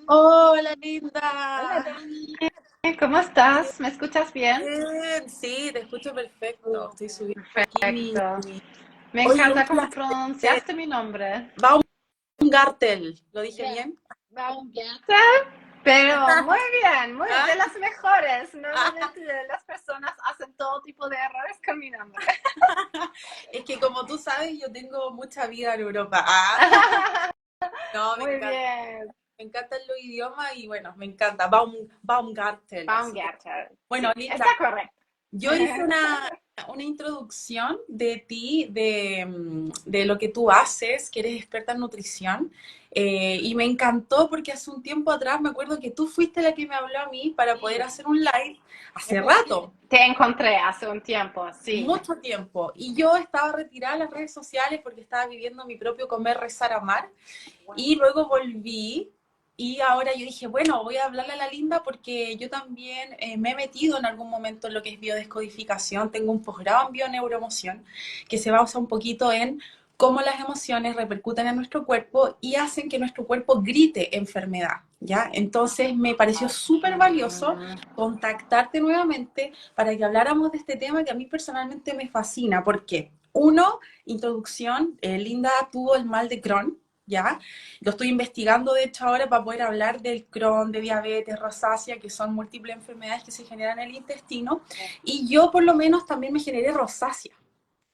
Hola, Hola, linda. Dani. ¿Cómo estás? ¿Me escuchas bien? Bien, sí, te escucho perfecto. Estoy subiendo aquí mi... Perfecto. Me Oye, un encanta cómo placer. pronunciaste mi nombre. Baumgartel, ¿lo dije Ya, bien? va un gato. Pero muy bien, Ah, de las mejores. ah, Normalmente las personas hacen todo tipo de errores con mi nombre. es que como tú sabes, yo tengo mucha vida en Europa. No, Muy bien. me encantan los idiomas y bueno, me encanta. Baumgartel, así que... Baumgartner. Bueno, Sí, está linda, correcto. yo hice una introducción de ti, de lo que tú haces, que eres experta en nutrición, y me encantó porque hace un tiempo atrás me acuerdo que tú fuiste la que me habló a mí para poder Sí, hacer un live hace rato, te encontré hace un tiempo, sí. mucho tiempo, y yo estaba retirada de las redes sociales porque estaba viviendo mi propio comer, rezar, amar, y luego volví y ahora yo dije, bueno, voy a hablarle a la Linda porque yo también me he metido en algún momento en lo que es biodescodificación. Tengo un posgrado en bioneuroemoción que se basa un poquito en cómo las emociones repercuten en nuestro cuerpo y hacen que nuestro cuerpo grite enfermedad, ¿ya? Entonces me pareció súper valioso contactarte nuevamente para que habláramos de este tema que a mí personalmente me fascina. ¿Por qué? Uno, introducción, Linda tuvo el mal de Crohn, ¿ya? Lo estoy investigando, de hecho, ahora para poder hablar del Crohn, de diabetes, rosácea, que son múltiples enfermedades que se generan en el intestino. Y yo, por lo menos, también me generé rosácea,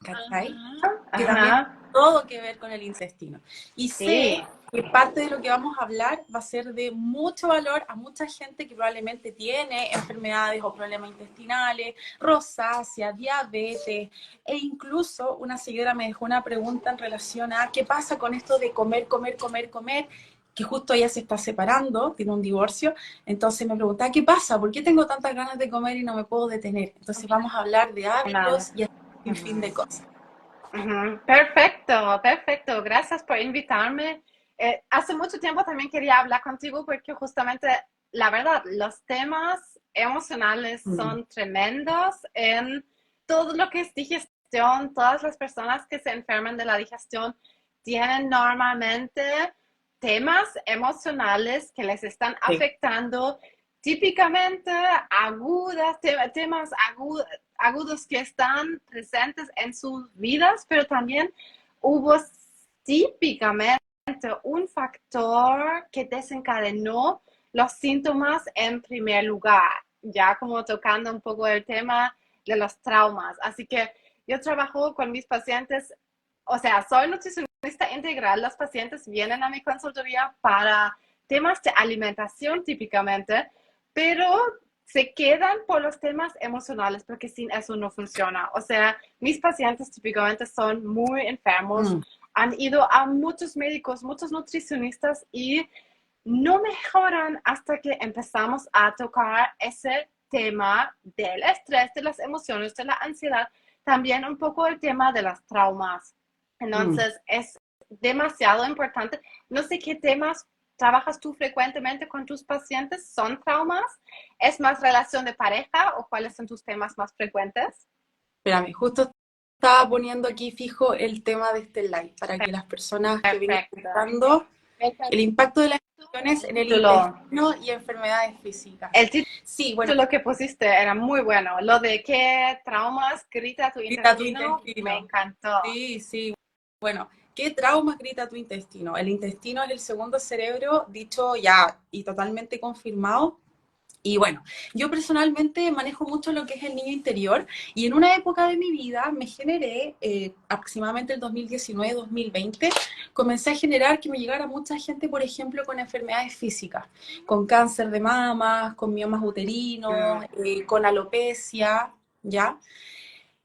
¿cachai? Que también Ajá, tiene todo que ver con el intestino. Y sí. sé que parte de lo que vamos a hablar va a ser de mucho valor a mucha gente que probablemente tiene enfermedades o problemas intestinales, rosácea, diabetes, e incluso una señora me dejó una pregunta en relación a qué pasa con esto de comer, comer, comer, comer, que justo ella se está separando, tiene un divorcio, entonces me preguntaba, ¿qué pasa? ¿Por qué tengo tantas ganas de comer y no me puedo detener? Entonces vamos a hablar de Nada. hábitos y un fin de Ujú. cosas. Ujú. Perfecto, perfecto. Gracias por invitarme. Hace mucho tiempo también quería hablar contigo porque justamente, la verdad, los temas emocionales Mm. son tremendos en todo lo que es digestión. Todas las personas que se enferman de la digestión tienen normalmente temas emocionales que les están Sí. afectando, típicamente agudas, temas agudos que están presentes en sus vidas, pero también hubo típicamente un factor que desencadenó los síntomas en primer lugar, ya como tocando un poco el tema de los traumas. Así que yo trabajo con mis pacientes, o sea, soy nutricionista integral, los pacientes vienen a mi consultoría para temas de alimentación típicamente, pero se quedan por los temas emocionales porque sin eso no funciona. O sea, mis pacientes típicamente son muy enfermos, Mm. han ido a muchos médicos, muchos nutricionistas y no mejoran hasta que empezamos a tocar ese tema del estrés, de las emociones, de la ansiedad, también un poco el tema de las traumas. Mm. Entonces, es demasiado importante. No sé qué temas trabajas tú frecuentemente con tus pacientes. ¿Son traumas? ¿Es más relación de pareja o cuáles son tus temas más frecuentes? Espérame, justo estaba poniendo aquí fijo el tema de este live para que las personas que vengan Perfecto. escuchando el impacto de las emociones en el Título. intestino y enfermedades físicas. El Sí, bueno, título que pusiste era muy bueno. Lo de qué traumas grita tu grita tu intestino me intestino. encantó. Sí, sí. Bueno, ¿qué trauma grita tu intestino? El intestino es el segundo cerebro, dicho ya y totalmente confirmado. Y bueno, yo personalmente manejo mucho lo que es el niño interior y en una época de mi vida me generé, aproximadamente el 2019-2020, comencé a generar que me llegara mucha gente, por ejemplo, con enfermedades físicas, con cáncer de mama, con miomas uterinos, Mm. con alopecia, ¿ya?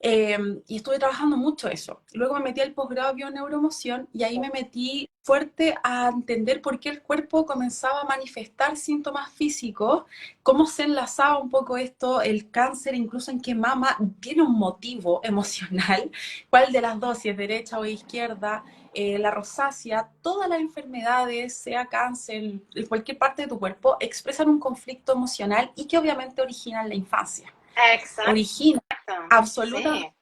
Eh, y estuve trabajando mucho eso. Luego me metí al posgrado de bioneuromoción y ahí me metí fuerte a entender por qué el cuerpo comenzaba a manifestar síntomas físicos, cómo se enlazaba un poco esto, el cáncer, incluso en qué mama tiene un motivo emocional, cuál de las dos, si es derecha o izquierda, la rosácea, todas las enfermedades, sea cáncer, en cualquier parte de tu cuerpo, expresan un conflicto emocional y que obviamente origina en la infancia. Exacto. Origina Sí. absolutamente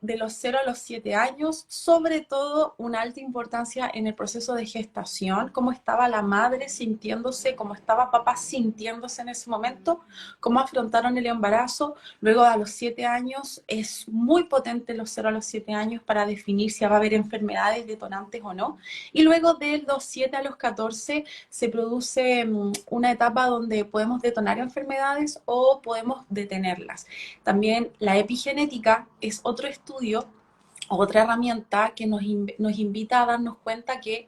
de los 0 a los 7 años, sobre todo una alta importancia en el proceso de gestación, cómo estaba la madre sintiéndose, cómo estaba papá sintiéndose en ese momento, cómo afrontaron el embarazo. Luego a los 7 años es muy potente los 0 a los 7 años para definir si va a haber enfermedades detonantes o no. Y luego de los 7 a los 14 se produce una etapa donde podemos detonar enfermedades o podemos detenerlas. También la epigenética es otro estudio, otra herramienta que nos invita a darnos cuenta que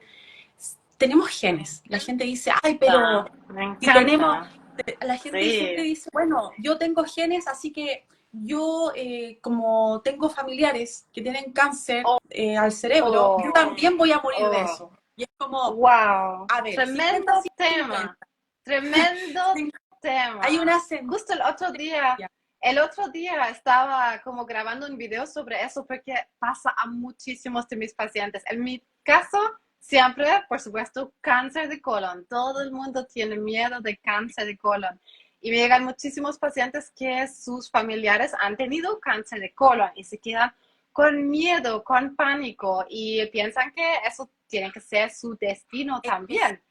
tenemos genes. La gente dice, ay, pero Me si tenemos, encanta. la gente siempre Sí. dice, bueno, yo tengo genes, así que yo, como tengo familiares que tienen cáncer Oh, al cerebro, yo oh, también voy a morir de oh. eso. Y es como, Wow, a ver, tremendo 50-50. tema, tremendo Hay tema. una Justo sentencia. el otro día estaba como grabando un video sobre eso porque pasa a muchísimos de mis pacientes. En mi caso, siempre, por supuesto, cáncer de colon. Todo el mundo tiene miedo de cáncer de colon. Y me llegan muchísimos pacientes que sus familiares han tenido cáncer de colon y se quedan con miedo, con pánico y piensan que eso tiene que ser su destino también.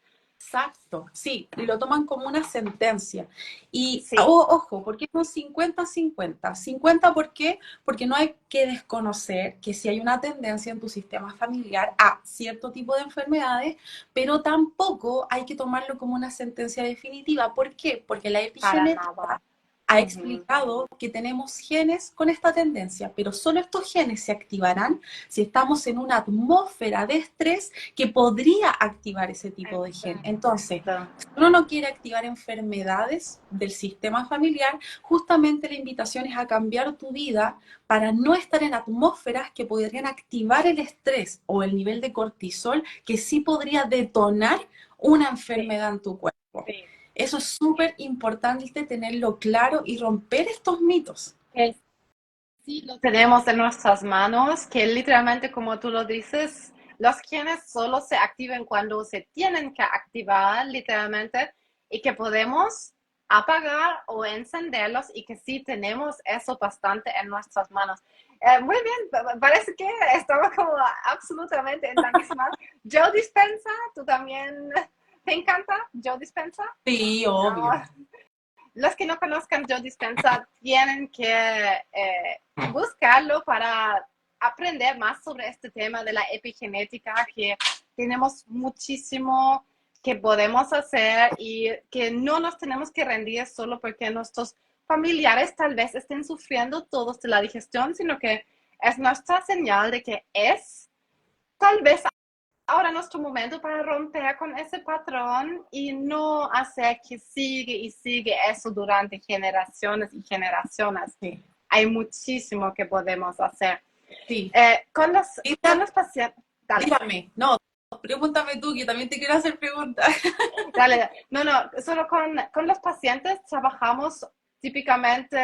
Exacto, sí, y lo toman como una sentencia. Y Sí, ojo, ¿por qué no 50-50? 50, ¿por qué? Porque no hay que desconocer que si hay una tendencia en tu sistema familiar a cierto tipo de enfermedades, pero tampoco hay que tomarlo como una sentencia definitiva. ¿Por qué? Porque la para epigenética nada. ha Ujú. explicado que tenemos genes con esta tendencia, pero solo estos genes se activarán si estamos en una atmósfera de estrés que podría activar ese tipo de gen. Entonces, Exacto. si uno no quiere activar enfermedades del sistema familiar, justamente la invitación es a cambiar tu vida para no estar en atmósferas que podrían activar el estrés o el nivel de cortisol que sí podría detonar una Sí, enfermedad en tu cuerpo. sí. Eso es súper importante tenerlo claro y romper estos mitos. Que sí lo tenemos en nuestras manos, que literalmente, como tú lo dices, los genes solo se activan cuando se tienen que activar, literalmente, y que podemos apagar o encenderlos y que sí tenemos eso bastante en nuestras manos. Muy bien, parece que estaba como absolutamente en la misma. Joe Dispensa, ¿tú también te encanta Joe Dispensa? Sí, No, obvio. los que no conozcan Joe Dispenza tienen que buscarlo para aprender más sobre este tema de la epigenética, que tenemos muchísimo que podemos hacer y que no nos tenemos que rendir solo porque nuestros familiares tal vez estén sufriendo todos de la digestión, sino que es nuestra señal de que es tal vez ahora nuestro momento para romper con ese patrón y no hacer que sigue y sigue eso durante generaciones y generaciones. Sí, Hay muchísimo que podemos hacer. sí. Con los pacientes, dale, Dígame, no, pregúntame tú, que también te quiero hacer preguntas. dale. No, no, solo con los pacientes trabajamos típicamente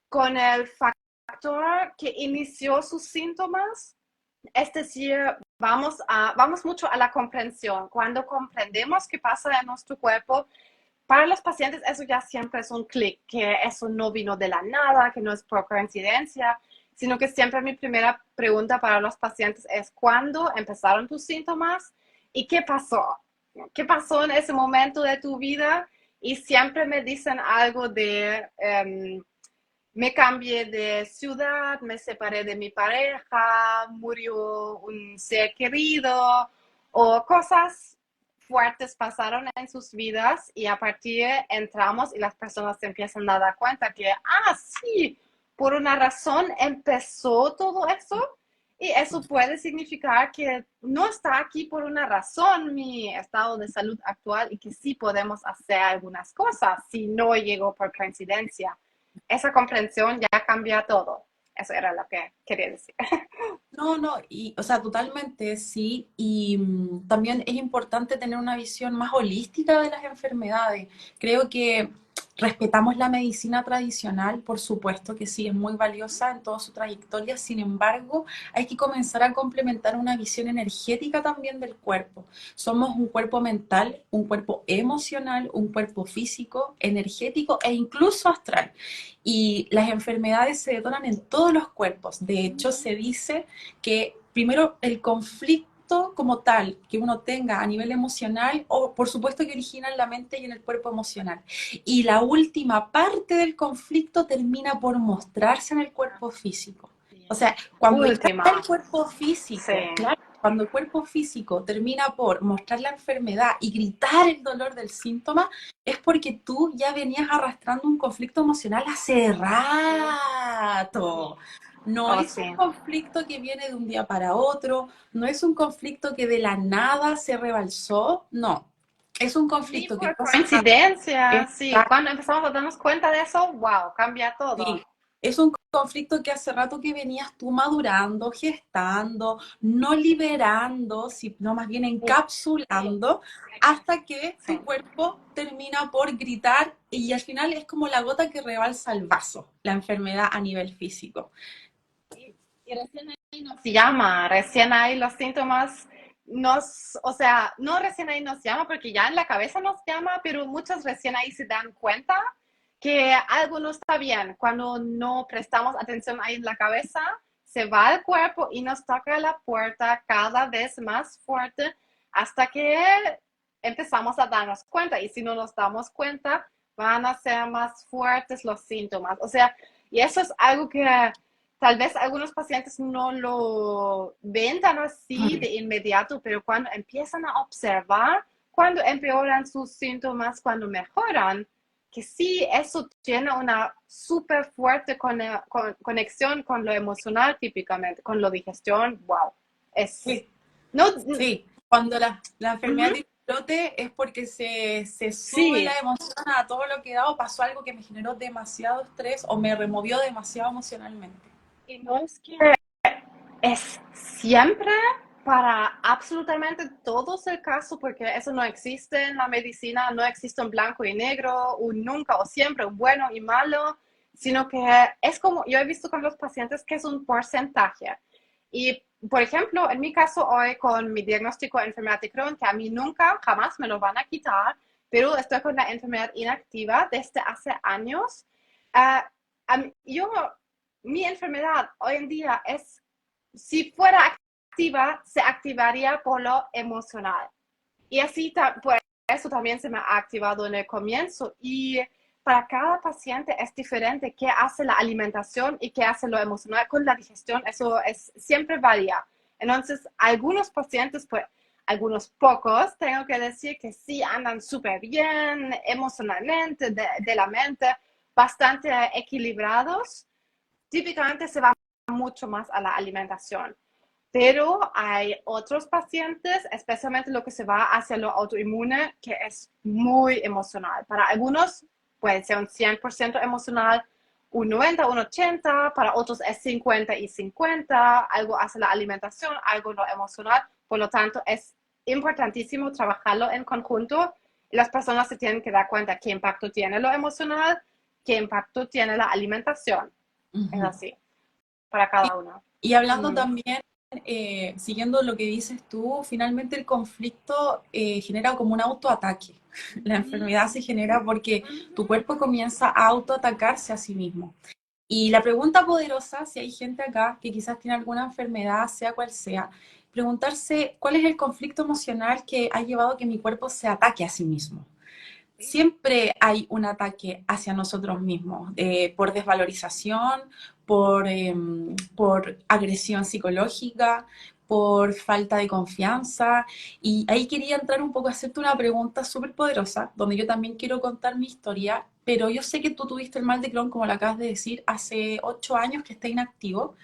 con el factor que inició sus síntomas. Es decir, vamos mucho a la comprensión. Cuando comprendemos qué pasa en nuestro cuerpo, para los pacientes eso ya siempre es un clic, que eso no vino de la nada, que no es por coincidencia, sino que siempre mi primera pregunta para los pacientes es, ¿cuándo empezaron tus síntomas y qué pasó? ¿Qué pasó en ese momento de tu vida? Y siempre me dicen algo de... me cambié de ciudad, me separé de mi pareja, murió un ser querido o cosas fuertes pasaron en sus vidas y a partir entramos y las personas se empiezan a dar cuenta que, sí, por una razón empezó todo eso y eso puede significar que no está aquí por una razón mi estado de salud actual y que sí podemos hacer algunas cosas si no llegó por coincidencia. Esa comprensión ya cambia todo. Eso era lo que quería decir. No, no, y, o sea, totalmente, sí. Y también es importante tener una visión más holística de las enfermedades. Creo que Respetamos la medicina tradicional, por supuesto que sí, es muy valiosa en toda su trayectoria, sin embargo, hay que comenzar a complementar una visión energética también del cuerpo. Somos un cuerpo mental, un cuerpo emocional, un cuerpo físico, energético e incluso astral. Y las enfermedades se detonan en todos los cuerpos. De hecho, se dice que primero el conflicto como tal que uno tenga a nivel emocional, o por supuesto que origina en la mente y en el cuerpo emocional. Y la última parte del conflicto termina por mostrarse en el cuerpo físico. O sea, cuando ya Última. el cuerpo Sí. físico, claro, cuando el cuerpo físico termina por mostrar la enfermedad y gritar el dolor del síntoma, es porque tú ya venías arrastrando un conflicto emocional hace rato. No Oh, es un sí. conflicto que viene de un día para otro, no es un conflicto que de la nada se rebalsó, no. Es un Ni conflicto que por tú hace rato. coincidencia, sí. Cuando empezamos a darnos cuenta de eso, wow, cambia todo. Sí, es un conflicto que hace rato que venías tú madurando, gestando, no liberando, sino más bien encapsulando, hasta que Sí. tu cuerpo termina por gritar y al final es como la gota que rebalsa el vaso, la enfermedad a nivel físico. Y recién ahí nos llama, recién ahí los síntomas o sea, no recién ahí nos llama porque ya en la cabeza nos llama, pero muchos recién ahí se dan cuenta que algo no está bien. Cuando no prestamos atención ahí en la cabeza, se va al cuerpo y nos toca la puerta cada vez más fuerte hasta que empezamos a darnos cuenta. Y si no nos damos cuenta, van a ser más fuertes los síntomas. O sea, y eso es algo que tal vez algunos pacientes no lo ven tan así de inmediato, pero cuando empiezan a observar, cuando empeoran sus síntomas, cuando mejoran, que sí, eso tiene una súper fuerte conexión con lo emocional típicamente, con la digestión, wow. Es, Sí, no, sí. Cuando la enfermedad ujú, tiene un brote es porque se sube sí, la emoción a todo lo que da o pasó algo que me generó demasiado estrés o me removió demasiado emocionalmente. y no es que es siempre para absolutamente todos el caso, porque eso no existe en la medicina, no existe un blanco y negro, un nunca o siempre, un bueno y malo, sino que es como, yo he visto con los pacientes que es un porcentaje. Y, por ejemplo, en mi caso hoy con mi diagnóstico de enfermedad de Crohn, que a mí nunca, jamás me lo van a quitar, pero estoy con la enfermedad inactiva desde hace años. Yo, mi enfermedad hoy en día es si fuera activa, se activaría por lo emocional. Y así, pues, eso también se me ha activado en el comienzo. Y para cada paciente es diferente qué hace la alimentación y qué hace lo emocional con la digestión. Eso es, siempre varía. Entonces, algunos pacientes, pues, algunos pocos, tengo que decir que sí andan súper bien emocionalmente, de la mente, bastante equilibrados. Típicamente se va mucho más a la alimentación. Pero hay otros pacientes, especialmente lo que se va hacia lo autoinmune, que es muy emocional. Para algunos puede ser un 100% emocional, un 90, un 80, para otros es 50 y 50, algo hacia la alimentación, algo lo emocional. Por lo tanto, es importantísimo trabajarlo en conjunto y las personas se tienen que dar cuenta qué impacto tiene lo emocional, qué impacto tiene la alimentación. Es Ujú. así, para cada uno. Y hablando Mm. también, siguiendo lo que dices tú, finalmente el conflicto genera como un autoataque. La enfermedad se genera porque tu cuerpo comienza a autoatacarse a sí mismo. Y la pregunta poderosa, si hay gente acá que quizás tiene alguna enfermedad, sea cual sea, preguntarse cuál es el conflicto emocional que ha llevado a que mi cuerpo se ataque a sí mismo. Siempre hay un ataque hacia nosotros mismos, por desvalorización, por agresión psicológica, por falta de confianza. Y ahí quería entrar un poco a hacerte una pregunta súper poderosa, donde yo también quiero contar mi historia, pero yo sé que tú tuviste el mal de Crohn, como lo acabas de decir, hace 8 años que está inactivo.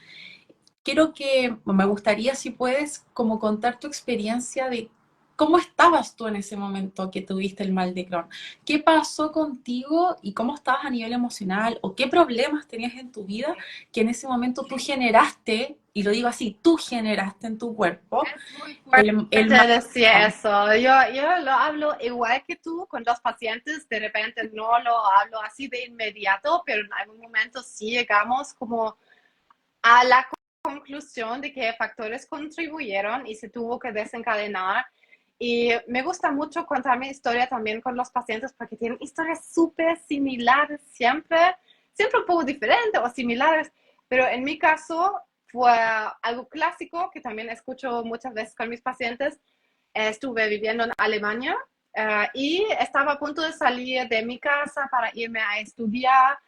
Quiero que, me gustaría si puedes, como contar tu experiencia de ¿cómo estabas tú en ese momento que tuviste el mal de Crohn? ¿Qué pasó contigo y cómo estabas a nivel emocional? ¿O qué problemas tenías en tu vida que en ese momento tú generaste, y lo digo así, tú generaste en tu cuerpo Es muy el fuerte mal de decir Crohn? eso. Yo lo hablo igual que tú con los pacientes. De repente no lo hablo así de inmediato, pero en algún momento sí llegamos como a la conclusión de que factores contribuyeron y se tuvo que desencadenar. Y me gusta mucho contar mi historia también con los pacientes porque tienen historias súper similares, siempre un poco diferentes o similares, pero en mi caso fue algo clásico que también escucho muchas veces con mis pacientes. Estuve viviendo en Alemania y estaba a punto de salir de mi casa para irme a estudiar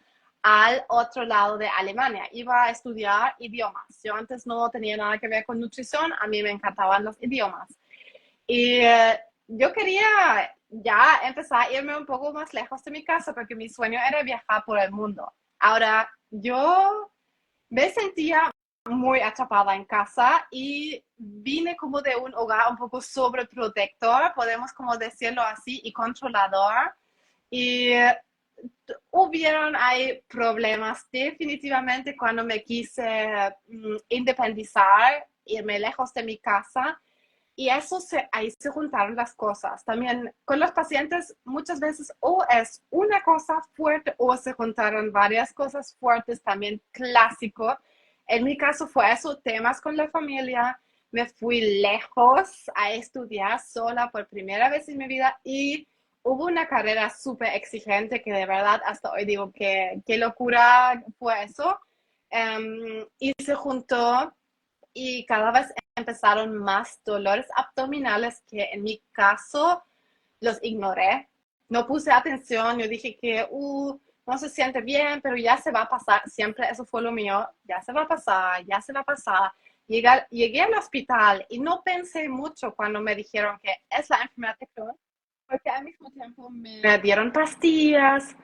al otro lado de Alemania. Iba a estudiar idiomas. Yo antes no tenía nada que ver con nutrición, a mí me encantaban los idiomas. Y yo quería ya empezar a irme un poco más lejos de mi casa porque mi sueño era viajar por el mundo. Ahora, yo me sentía muy atrapada en casa y vine como de un hogar un poco sobreprotector, podemos como decirlo así, y controlador. Y hubieron ahí problemas definitivamente cuando me quise independizar, irme lejos de mi casa. Y ahí se juntaron las cosas. También con los pacientes muchas veces o es una cosa fuerte o se juntaron varias cosas fuertes, también clásico. En mi caso fue eso, temas con la familia. Me fui lejos a estudiar sola por primera vez en mi vida y hubo una carrera súper exigente que de verdad hasta hoy digo que qué locura fue eso. Y se juntó y cada vez empezaron más dolores abdominales que en mi caso los ignoré. No puse atención, yo dije que no se siente bien, pero ya se va a pasar. Siempre eso fue lo mío, ya se va a pasar, ya se va a pasar. Llegué al hospital y no pensé mucho cuando me dijeron que es la enfermedad de Crohn, porque al mismo tiempo me dieron pastillas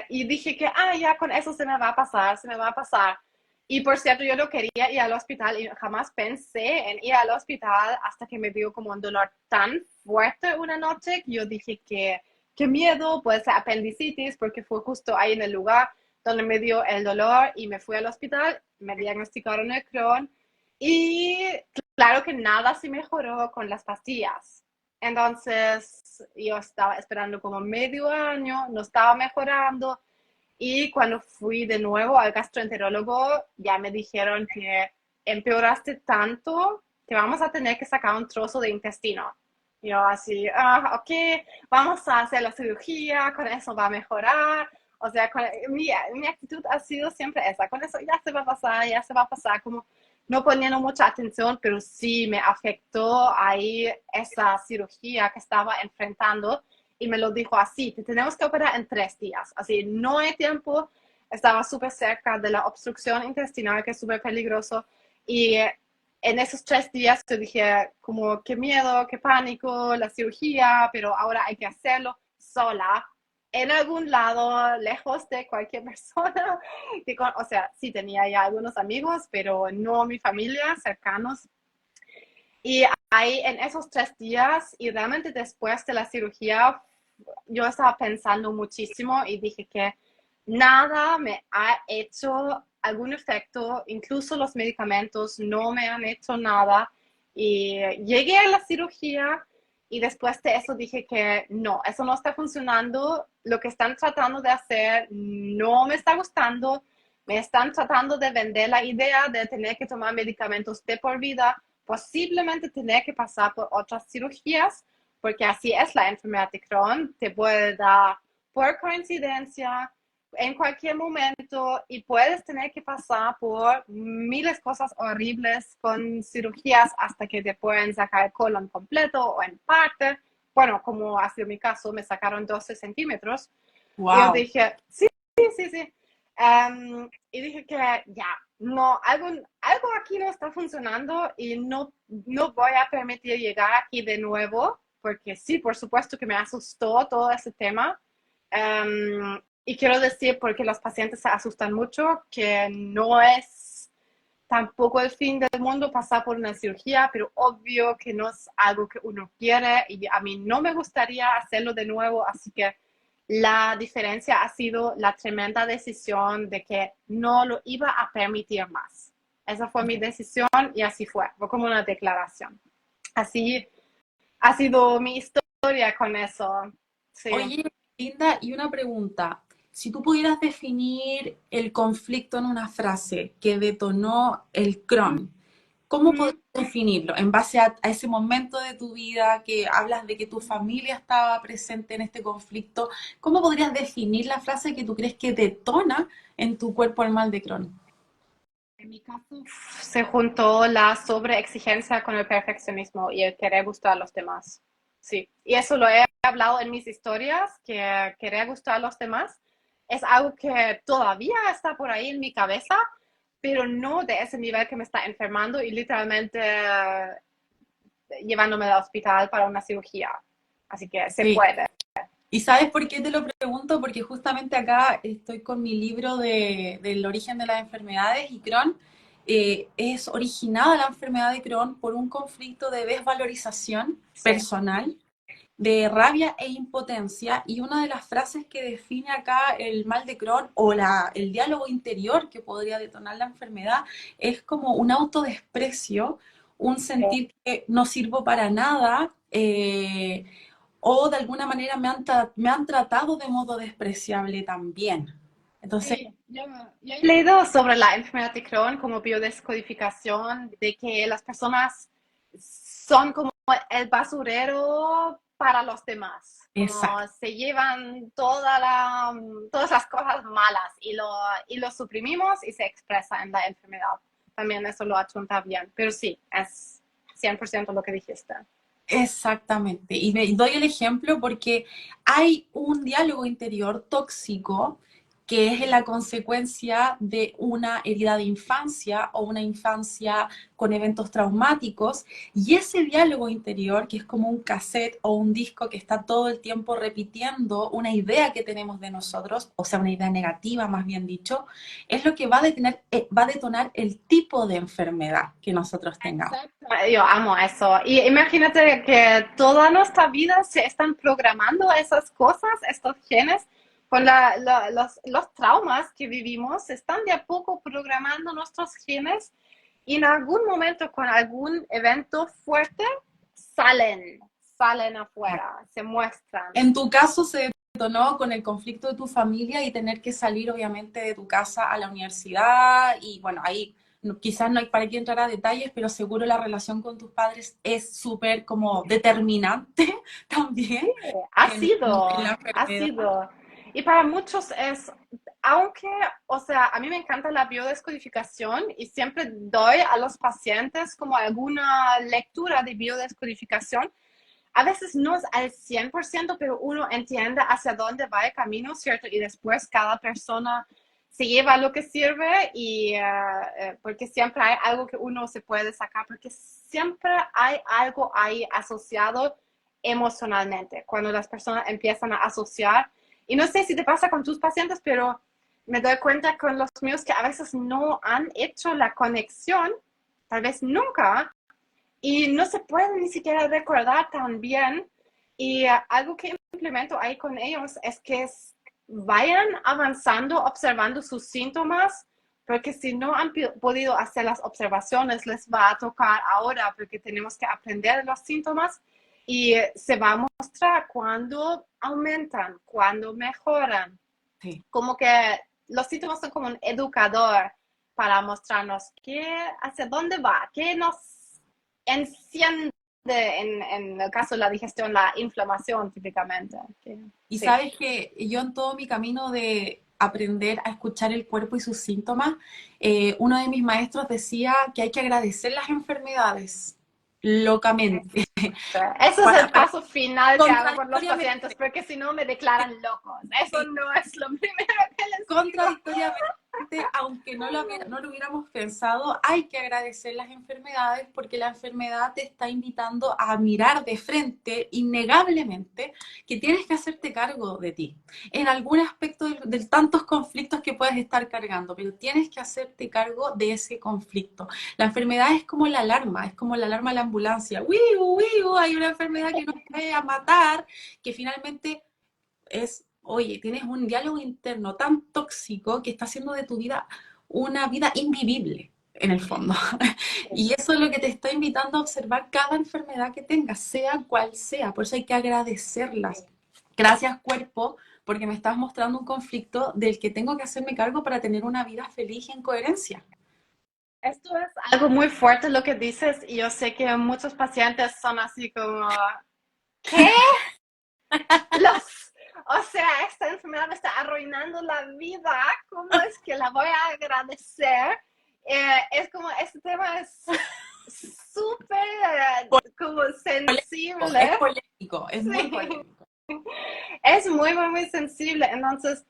y dije que, ya con eso se me va a pasar, se me va a pasar. Y por cierto, yo no quería ir al hospital y jamás pensé en ir al hospital hasta que me dio como un dolor tan fuerte una noche que yo dije que qué miedo, puede ser apendicitis, porque fue justo ahí en el lugar donde me dio el dolor y me fui al hospital, me diagnosticaron el Crohn y claro que nada se mejoró con las pastillas. Entonces yo estaba esperando como medio año, no estaba mejorando y cuando fui de nuevo al gastroenterólogo ya me dijeron que empeoraste tanto que vamos a tener que sacar un trozo de intestino. Yo así, ok, vamos a hacer la cirugía, con eso va a mejorar. O sea, mi actitud ha sido siempre esa, con eso ya se va a pasar, ya se va a pasar, como no poniendo mucha atención, pero sí me afectó ahí esa cirugía que estaba enfrentando y me lo dijo así, te tenemos que operar en 3 días, así no hay tiempo, estaba súper cerca de la obstrucción intestinal que es súper peligroso y en esos 3 días yo dije como qué miedo, qué pánico, la cirugía, pero ahora hay que hacerlo sola en algún lado, lejos de cualquier persona. O sea, sí tenía ya algunos amigos, pero no mi familia, cercanos. Y ahí en esos 3 días y realmente después de la cirugía, yo estaba pensando muchísimo y dije que nada me ha hecho algún efecto, incluso los medicamentos no me han hecho nada. Y llegué a la cirugía y después de eso dije que no, eso no está funcionando, lo que están tratando de hacer no me está gustando, me están tratando de vender la idea de tener que tomar medicamentos de por vida, posiblemente tener que pasar por otras cirugías, porque así es la enfermedad de Crohn, te puede dar por coincidencia en cualquier momento y puedes tener que pasar por miles de cosas horribles con cirugías hasta que te pueden sacar el colon completo o en parte. Bueno, como ha sido mi caso, me sacaron 12 centímetros. Y yo Wow. dije, sí, sí, sí. Y dije que ya, no, algo aquí no está funcionando y no voy a permitir llegar aquí de nuevo, porque sí, por supuesto que me asustó todo ese tema. Y quiero decir, porque los pacientes se asustan mucho, que no es tampoco el fin del mundo pasar por una cirugía, pero obvio que no es algo que uno quiere y a mí no me gustaría hacerlo de nuevo, así que la diferencia ha sido la tremenda decisión de que no lo iba a permitir más. Esa fue mi decisión y así fue como una declaración. Así ha sido mi historia con eso. Sí. Oye, Linda, y una pregunta. Si tú pudieras definir el conflicto en una frase que detonó el Crohn, ¿cómo podrías definirlo? En base a ese momento de tu vida que hablas de que tu familia estaba presente en este conflicto, ¿cómo podrías definir la frase que tú crees que detona en tu cuerpo el mal de Crohn? En mi caso, se juntó la sobreexigencia con el perfeccionismo y el querer gustar a los demás. Sí, y eso lo he hablado en mis historias, que querer gustar a los demás es algo que todavía está por ahí en mi cabeza, pero no de ese nivel que me está enfermando y literalmente llevándome al hospital para una cirugía. Así que se Sí. puede. ¿Y sabes por qué te lo pregunto? Porque justamente acá estoy con mi libro del origen de las enfermedades y Crohn es originada la enfermedad de Crohn por un conflicto de desvalorización Sí. personal, de rabia e impotencia, y una de las frases que define acá el mal de Crohn o el diálogo interior que podría detonar la enfermedad es como un autodesprecio, un sentir que no sirvo para nada, o de alguna manera me han tratado de modo despreciable también. Entonces, Sí, yo he leído sobre la enfermedad de Crohn como biodescodificación, de que las personas son como el basurero para los demás, como exacto. se llevan todas las cosas malas y lo suprimimos y se expresa en la enfermedad. También eso lo achunta bien, pero sí, es 100% lo que dijiste. Exactamente. Y me doy el ejemplo porque hay un diálogo interior tóxico que es la consecuencia de una herida de infancia o una infancia con eventos traumáticos, y ese diálogo interior, que es como un cassette o un disco que está todo el tiempo repitiendo una idea que tenemos de nosotros, o sea, una idea negativa más bien dicho, es lo que va a detonar el tipo de enfermedad que nosotros tengamos. Exacto. Yo amo eso. Y imagínate que toda nuestra vida se están programando esas cosas, estos genes, con los traumas que vivimos, se están de a poco programando nuestros genes y en algún momento con algún evento fuerte salen afuera, se muestran. En tu caso se detonó con el conflicto de tu familia y tener que salir obviamente de tu casa a la universidad, y bueno, ahí quizás no hay para qué entrar a detalles, pero seguro la relación con tus padres es súper como determinante también Ha en la sido, ha enfermedad. sido. Y para muchos es, aunque, o sea, a mí me encanta la biodescodificación y siempre doy a los pacientes como alguna lectura de biodescodificación. A veces no es al 100%, pero uno entiende hacia dónde va el camino, ¿cierto? Y después cada persona se lleva lo que sirve y porque siempre hay algo que uno se puede sacar, porque siempre hay algo ahí asociado emocionalmente, cuando las personas empiezan a asociar. Y no sé si te pasa con tus pacientes, pero me doy cuenta con los míos que a veces no han hecho la conexión, tal vez nunca, y no se puede ni siquiera recordar tan bien. Y algo que implemento ahí con ellos es que vayan avanzando, observando sus síntomas, porque si no han podido hacer las observaciones, les va a tocar ahora, porque tenemos que aprender los síntomas y se va a mostrar cuando aumentan, cuando mejoran. Sí. Como que los síntomas son como un educador para mostrarnos hacia dónde va, qué nos enciende en el caso de la digestión, la inflamación típicamente. Y Sí. sabes que yo en todo mi camino de aprender a escuchar el cuerpo y sus síntomas, uno de mis maestros decía que hay que agradecer las enfermedades locamente. Eso es el paso final que hago con los Contradictoriamente, pacientes, porque si no me declaran locos. Eso no es lo primero que les digo. contradictoriamente finalmente, aunque no lo hubiéramos pensado, hay que agradecer las enfermedades porque la enfermedad te está invitando a mirar de frente, innegablemente, que tienes que hacerte cargo de ti, en algún aspecto de tantos conflictos que puedes estar cargando, pero tienes que hacerte cargo de ese conflicto. La enfermedad es como la alarma de la ambulancia. ¡Wiu, wiu! Hay una enfermedad que nos puede a matar, que finalmente es, oye, tienes un diálogo interno tan tóxico que está haciendo de tu vida una vida invivible, en el fondo. Y eso es lo que te está invitando a observar cada enfermedad que tengas, sea cual sea. Por eso hay que agradecerlas. Gracias, cuerpo, porque me estás mostrando un conflicto del que tengo que hacerme cargo para tener una vida feliz y en coherencia. Esto es algo muy fuerte lo que dices y yo sé que muchos pacientes son así como, ¿qué? O sea, esta enfermedad me está arruinando la vida, ¿cómo es que la voy a agradecer? Es como, este tema es súper como sensible. Es polémico, es muy Sí. polémico. Es muy, muy, muy sensible. Entonces,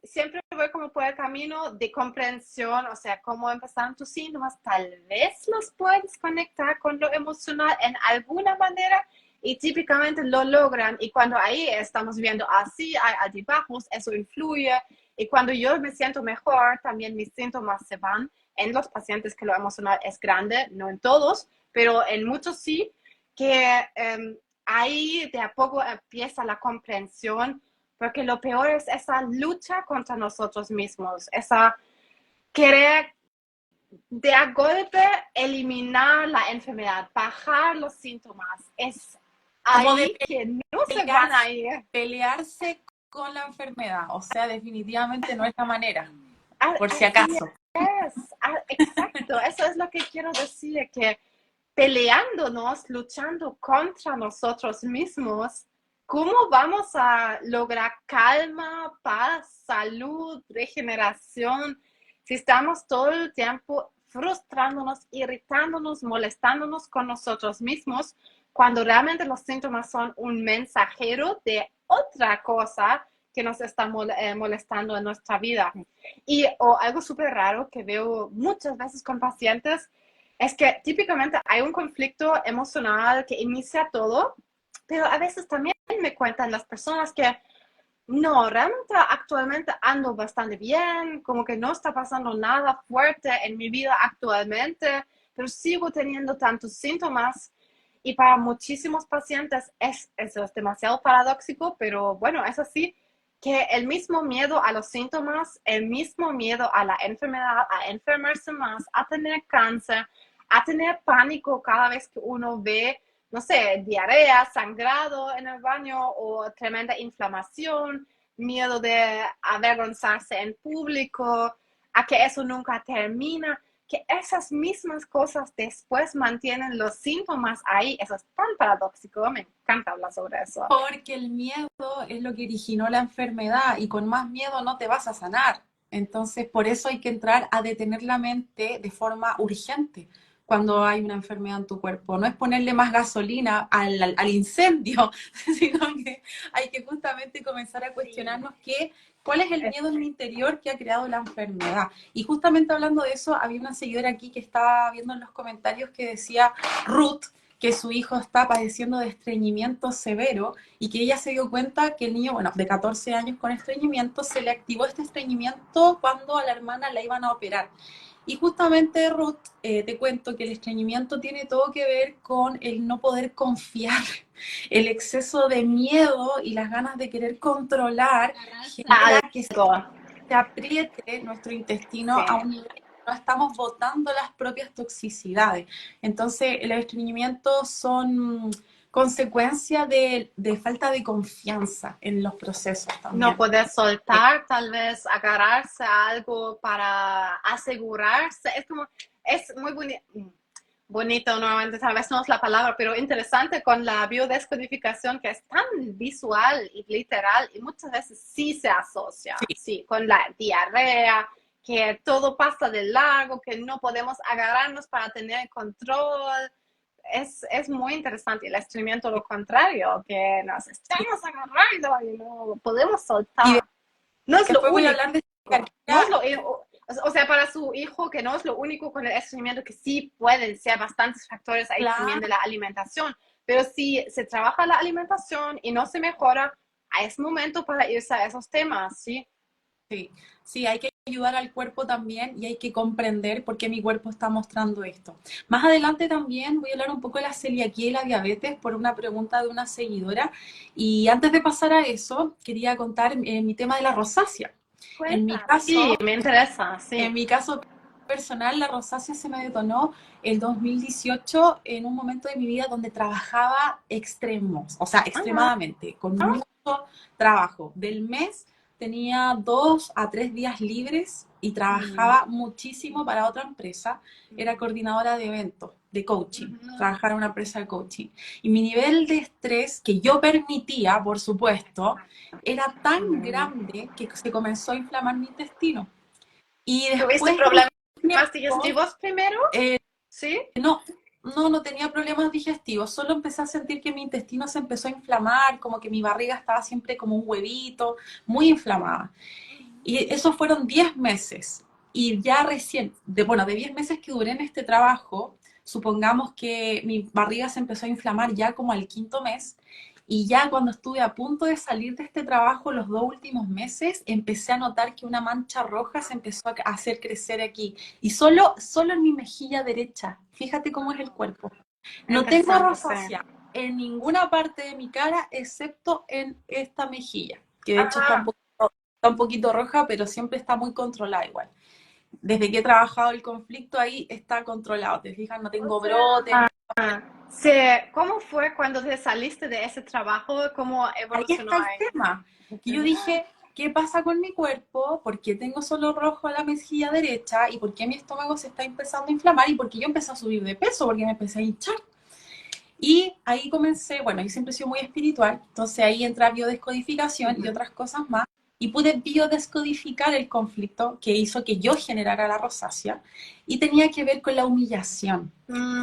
siempre voy como por el camino de comprensión, o sea, cómo empezaron tus síntomas. Tal vez los puedes conectar con lo emocional en alguna manera y típicamente lo logran. Y cuando ahí estamos viendo así, hay altibajos, eso influye. Y cuando yo me siento mejor, también mis síntomas se van. En los pacientes que lo emocional es grande, no en todos, pero en muchos sí, que ahí de a poco empieza la comprensión, porque lo peor es esa lucha contra nosotros mismos, esa querer de a golpe eliminar la enfermedad, bajar los síntomas. Es Como de ahí que no se van a ir. pelearse con la enfermedad. O sea, definitivamente no es la manera, por si Así acaso. es, exacto, eso es lo que quiero decir, que peleándonos, luchando contra nosotros mismos, ¿cómo vamos a lograr calma, paz, salud, regeneración si estamos todo el tiempo frustrándonos, irritándonos, molestándonos con nosotros mismos, cuando realmente los síntomas son un mensajero de otra cosa que nos está molestando en nuestra vida? Y algo súper raro que veo muchas veces con pacientes es que típicamente hay un conflicto emocional que inicia todo, pero a veces también me cuentan las personas que no, realmente actualmente ando bastante bien, como que no está pasando nada fuerte en mi vida actualmente, pero sigo teniendo tantos síntomas y para muchísimos pacientes eso es demasiado paradójico, pero bueno, es así que el mismo miedo a los síntomas, el mismo miedo a la enfermedad, a enfermarse más, a tener cáncer, a tener pánico cada vez que uno ve, no sé, diarrea, sangrado en el baño o tremenda inflamación, miedo de avergonzarse en público, a que eso nunca termina, que esas mismas cosas después mantienen los síntomas ahí. Eso es tan paradójico, me encanta hablar sobre eso. Porque el miedo es lo que originó la enfermedad y con más miedo no te vas a sanar. Entonces, por eso hay que entrar a detener la mente de forma urgente cuando hay una enfermedad en tu cuerpo. No es ponerle más gasolina al incendio, sino que hay que justamente comenzar a cuestionarnos cuál es el miedo en mi interior que ha creado la enfermedad. Y justamente hablando de eso, había una seguidora aquí que estaba viendo en los comentarios que decía, Ruth, que su hijo está padeciendo de estreñimiento severo y que ella se dio cuenta que el niño, bueno, de 14 años con estreñimiento, se le activó este estreñimiento cuando a la hermana la iban a operar. Y justamente, Ruth, te cuento que el estreñimiento tiene todo que ver con el no poder confiar, el exceso de miedo y las ganas de querer controlar genera que se apriete nuestro intestino Sí. a un nivel que no estamos botando las propias toxicidades. Entonces, los estreñimientos son consecuencia de falta de confianza en los procesos No también. poder soltar, tal vez agarrarse a algo para asegurarse. Es como, es muy bonito, nuevamente, tal vez no es la palabra, pero interesante con la biodescodificación que es tan visual y literal y muchas veces sí se asocia, sí, con la diarrea, que todo pasa de largo, que no podemos agarrarnos para tener control. Es muy interesante. El estreñimiento, lo contrario, que nos estamos agarrando y no podemos Y soltar. No es lo después voy a único. hablar de único. No es o sea, para su hijo, que no es lo único con el estreñimiento, que sí pueden ser bastantes factores ahí también Claro, de la alimentación. Pero si se trabaja la alimentación y no se mejora, es momento para irse a esos temas, ¿sí? sí, sí, hay que ayudar al cuerpo también y hay que comprender por qué mi cuerpo está mostrando esto. Más adelante también voy a hablar un poco de la celiaquía y la diabetes por una pregunta de una seguidora. Y antes de pasar a eso, quería contar mi tema de la rosácea. En mi Cuenta. Sí, caso, me interesa, en sí. mi caso personal, la rosácea se me detonó el 2018 en un momento de mi vida donde trabajaba extremos, o sea, Ajá. extremadamente, con mucho trabajo. Del mes tenía 2 a 3 días libres y Mm. trabajaba muchísimo para otra empresa. Era coordinadora de eventos, de coaching, Ujú. trabajaba en una empresa de coaching. Y mi nivel de estrés que yo permitía, por supuesto, era tan Mm. grande que se comenzó a inflamar mi intestino. Y ¿Tuviste después de un problemas tiempo, digestivos primero? eh, Sí. no, no tenía problemas digestivos, solo empecé a sentir que mi intestino se empezó a inflamar, como que mi barriga estaba siempre como un huevito, muy inflamada. Y esos fueron 10 meses. Y ya recién, bueno, de 10 meses que duré en este trabajo, supongamos que mi barriga se empezó a inflamar ya como al quinto mes. Y ya cuando estuve a punto de salir de este trabajo, los 2 últimos meses, empecé a notar que una mancha roja se empezó a hacer crecer aquí. Y solo en mi mejilla derecha. Fíjate cómo es el cuerpo. No tengo Interesante, sí. rosácea en ninguna parte de mi cara, excepto en esta mejilla, que de hecho Ajá. está un poquito roja, pero siempre está muy controlada igual. Desde que he trabajado el conflicto ahí está controlado, te fijas, no O tengo brotes. sea, sí, ¿cómo fue cuando te saliste de ese trabajo? ¿Cómo Ahí evolucionó está el ahí? tema, que yo dije, ¿qué pasa con mi cuerpo? ¿Por qué tengo solo rojo a la mejilla derecha? ¿Y por qué mi estómago se está empezando a inflamar? ¿Y por qué yo empecé a subir de peso? Porque me empecé a hinchar. Y ahí comencé, bueno, yo siempre he sido muy espiritual, entonces ahí entra biodescodificación y Ujú. otras cosas más, y pude biodescodificar el conflicto que hizo que yo generara la rosácea, y tenía que ver con la humillación.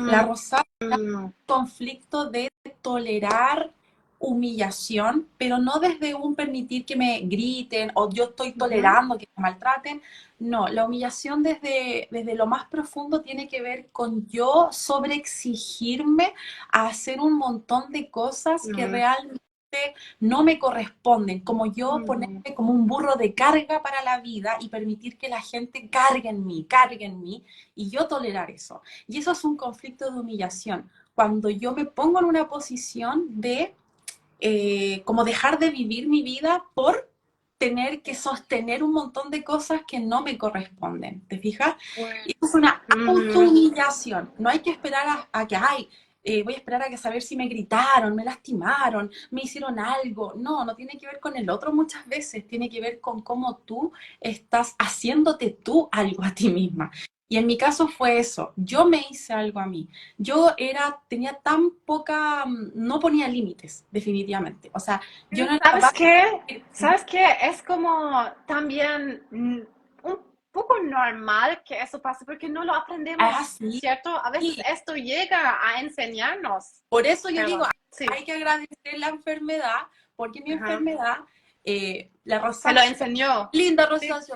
La Mm, rosácea mm, conflicto de tolerar humillación, pero no desde un permitir que me griten o yo estoy ujú, tolerando que me maltraten. No, la humillación desde lo más profundo tiene que ver con yo sobreexigirme a hacer un montón de cosas que mm, realmente no me corresponden, como yo mm, ponerme como un burro de carga para la vida y permitir que la gente cargue en mí y yo tolerar eso. Y eso es un conflicto de humillación cuando yo me pongo en una posición de como dejar de vivir mi vida por tener que sostener un montón de cosas que no me corresponden, ¿te fijas? Y eso es una ujú. autohumillación, no hay que esperar a que, ay, voy a esperar a que saber si me gritaron, me lastimaron, me hicieron algo. No, no tiene que ver con el otro muchas veces, tiene que ver con cómo tú estás haciéndote tú algo a ti misma. Y en mi caso fue eso, yo me hice algo a mí. Tenía tan poca, no ponía límites, definitivamente. O sea, yo Pero no era ¿sabes capaz qué? de decir, ¿Sabes qué? Es como también un poco normal que eso pase porque no lo ah, aprendemos, sí, ¿cierto? A veces sí. esto llega a enseñarnos. Por eso yo digo, Perdón. Sí. hay que agradecer la enfermedad, porque mi Ajá. enfermedad, la Te lo rosácea, enseñó. linda Sí. rosácea,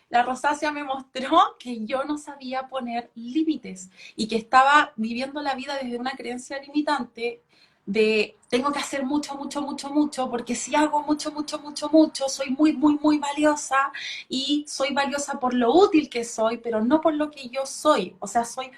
la rosácea me mostró que yo no sabía poner límites y que estaba viviendo la vida desde una creencia limitante de tengo que hacer mucho, mucho, mucho, mucho, porque si hago mucho, mucho, mucho, mucho, soy muy, muy, muy valiosa y soy valiosa por lo útil que soy, pero no por lo que yo soy. O sea, soy